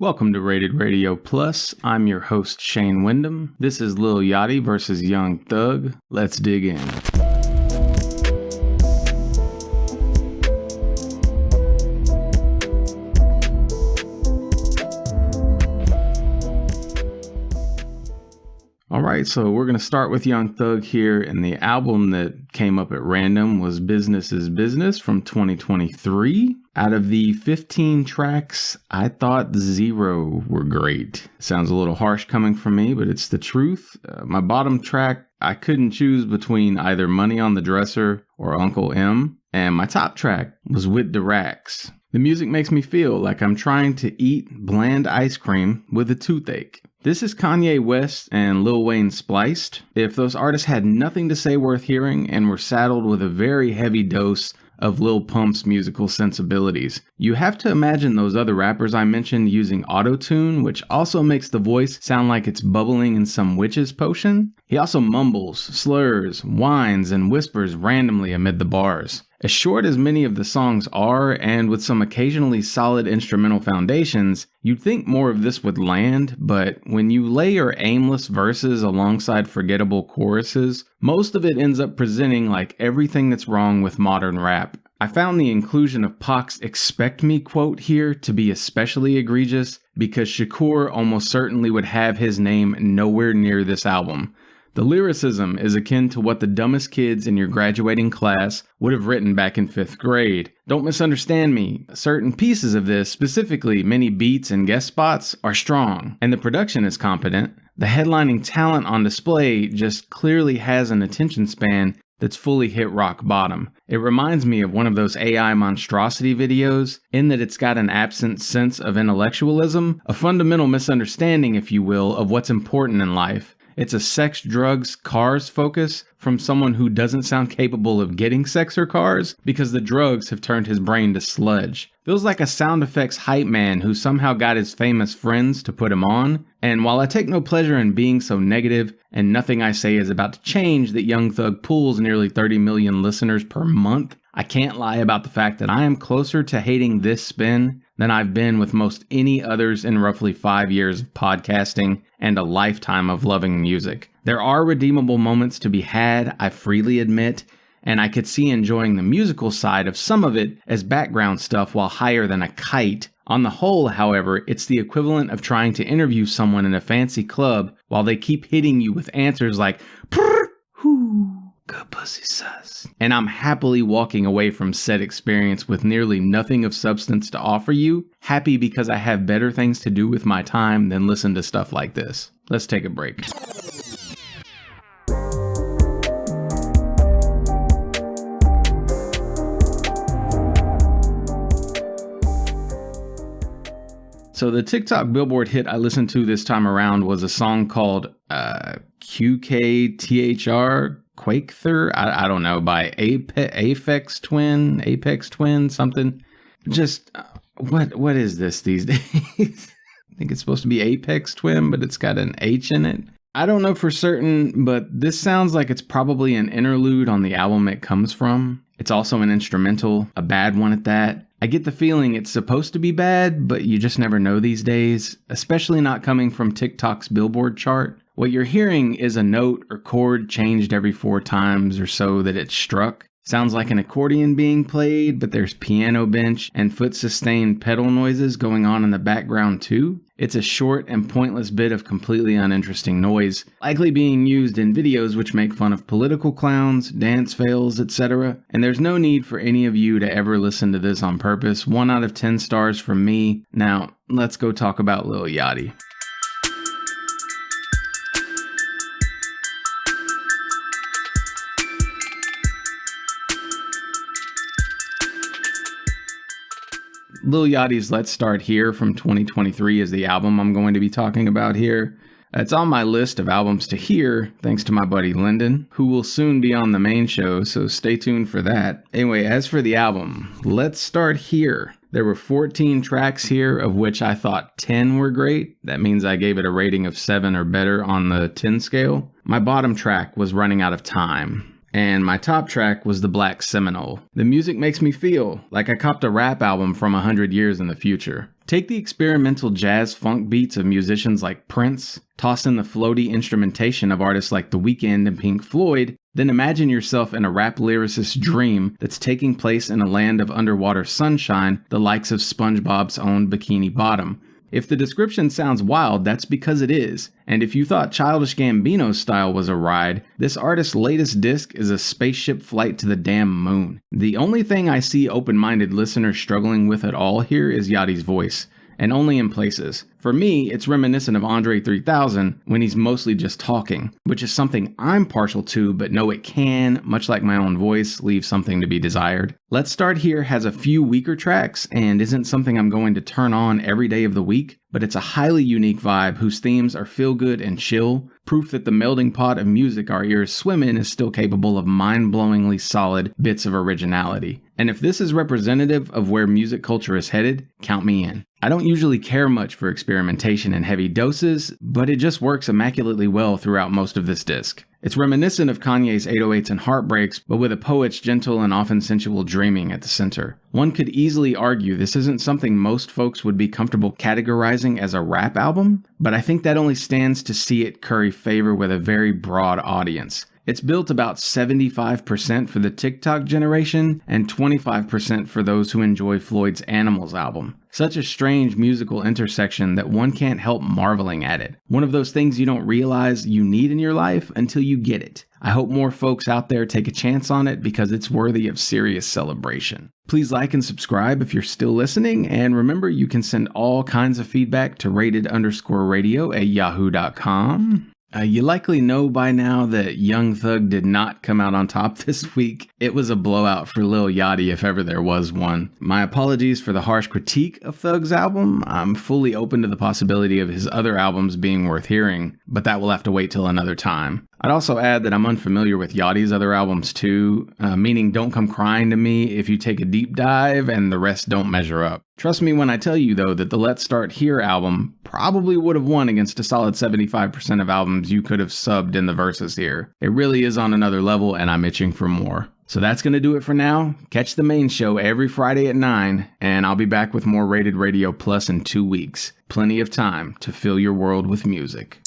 Welcome to Rated Radio Plus. I'm your host, Shane Wyndham. This is Lil Yachty versus Young Thug. Let's dig in. Alright, so we're going to start with Young Thug here, and the album that came up at random was Business is Business from 2023. Out of the 15 tracks, I thought 0 were great. Sounds a little harsh coming from me, but it's the truth. My bottom track, I couldn't choose between either Money on the Dresser or Uncle M, and my top track was With the Racks. The music makes me feel like I'm trying to eat bland ice cream with a toothache. This is Kanye West and Lil Wayne spliced. If those artists had nothing to say worth hearing and were saddled with a very heavy dose of Lil Pump's musical sensibilities. You have to imagine those other rappers I mentioned using auto-tune, which also makes the voice sound like it's bubbling in some witch's potion. He also mumbles, slurs, whines, and whispers randomly amid the bars. As short as many of the songs are, and with some occasionally solid instrumental foundations, you'd think more of this would land, but when you layer aimless verses alongside forgettable choruses, most of it ends up presenting like everything that's wrong with modern rap. I found the inclusion of Pac's "expect me" quote here to be especially egregious because Shakur almost certainly would have his name nowhere near this album. The lyricism is akin to what the dumbest kids in your graduating class would have written back in 5th grade. Don't misunderstand me. Certain pieces of this, specifically many beats and guest spots, are strong, and the production is competent. The headlining talent on display just clearly has an attention span that's fully hit rock bottom. It reminds me of one of those AI monstrosity videos, in that it's got an absent sense of intellectualism, a fundamental misunderstanding, if you will, of what's important in life. It's a sex, drugs, cars focus from someone who doesn't sound capable of getting sex or cars because the drugs have turned his brain to sludge. Feels like a sound effects hype man who somehow got his famous friends to put him on. And while I take no pleasure in being so negative, and nothing I say is about to change that Young Thug pulls nearly 30 million listeners per month, I can't lie about the fact that I am closer to hating this spin than I've been with most any others in roughly 5 years of podcasting and a lifetime of loving music. There are redeemable moments to be had, I freely admit, and I could see enjoying the musical side of some of it as background stuff while higher than a kite. On the whole, however, it's the equivalent of trying to interview someone in a fancy club while they keep hitting you with answers like, "Prrr, whoo, good pussy sus." And I'm happily walking away from said experience with nearly nothing of substance to offer you, happy because I have better things to do with my time than listen to stuff like this. Let's take a break. So the TikTok Billboard hit I listened to this time around was a song called QKTHR Quakether, I don't know, by Aphex Twin, something. Just, what is this these days? I think it's supposed to be Apex Twin, but it's got an H in it. I don't know for certain, but this sounds like it's probably an interlude on the album it comes from. It's also an instrumental, a bad one at that. I get the feeling it's supposed to be bad, but you just never know these days, especially not coming from TikTok's Billboard chart. What you're hearing is a note or chord changed every 4 times or so that it's struck. Sounds like an accordion being played, but there's piano bench and foot-sustained pedal noises going on in the background too. It's a short and pointless bit of completely uninteresting noise, likely being used in videos which make fun of political clowns, dance fails, etc. And there's no need for any of you to ever listen to this on purpose. 1 out of 10 stars from me. Now, let's go talk about Lil Yachty. Lil Yachty's Let's Start Here from 2023 is the album I'm going to be talking about here. It's on my list of albums to hear, thanks to my buddy Lyndon, who will soon be on the main show, so stay tuned for that. Anyway, as for the album, Let's Start Here. There were 14 tracks here, of which I thought 10 were great. That means I gave it a rating of 7 or better on the 10 scale. My bottom track was Running Out of Time. And my top track was the Black Seminole. The music makes me feel like I copped a rap album from 100 years in the future. Take the experimental jazz funk beats of musicians like Prince, toss in the floaty instrumentation of artists like The Weeknd and Pink Floyd, then imagine yourself in a rap lyricist's dream that's taking place in a land of underwater sunshine, the likes of SpongeBob's own Bikini Bottom. If the description sounds wild, that's because it is. And if you thought Childish Gambino's style was a ride, this artist's latest disc is a spaceship flight to the damn moon. The only thing I see open-minded listeners struggling with at all here is Yachty's voice, and only in places. For me, it's reminiscent of Andre 3000 when he's mostly just talking, which is something I'm partial to, but know it can, much like my own voice, leave something to be desired. Let's Start Here has a few weaker tracks and isn't something I'm going to turn on every day of the week, but it's a highly unique vibe whose themes are feel good and chill, proof that the melding pot of music our ears swim in is still capable of mind-blowingly solid bits of originality. And if this is representative of where music culture is headed, count me in. I don't usually care much for experimentation in heavy doses, but it just works immaculately well throughout most of this disc. It's reminiscent of Kanye's 808s and Heartbreaks, but with a poet's gentle and often sensual dreaming at the center. One could easily argue this isn't something most folks would be comfortable categorizing as a rap album, but I think that only stands to see it curry favor with a very broad audience. It's built about 75% for the TikTok generation and 25% for those who enjoy Floyd's Animals album. Such a strange musical intersection that one can't help marveling at it. One of those things you don't realize you need in your life until you get it. I hope more folks out there take a chance on it because it's worthy of serious celebration. Please like and subscribe if you're still listening, and remember you can send all kinds of feedback to rated_radio@yahoo.com. You likely know by now that Young Thug did not come out on top this week. It was a blowout for Lil Yachty if ever there was one. My apologies for the harsh critique of Thug's album. I'm fully open to the possibility of his other albums being worth hearing, but that will have to wait till another time. I'd also add that I'm unfamiliar with Yachty's other albums too, meaning Don't Come Crying to Me if you take a deep dive and the rest don't measure up. Trust me when I tell you though that the Let's Start Here album probably would have won against a solid 75% of albums you could have subbed in the verses here. It really is on another level and I'm itching for more. So that's going to do it for now. Catch the main show every Friday at 9, and I'll be back with more Rated Radio Plus in 2 weeks. Plenty of time to fill your world with music.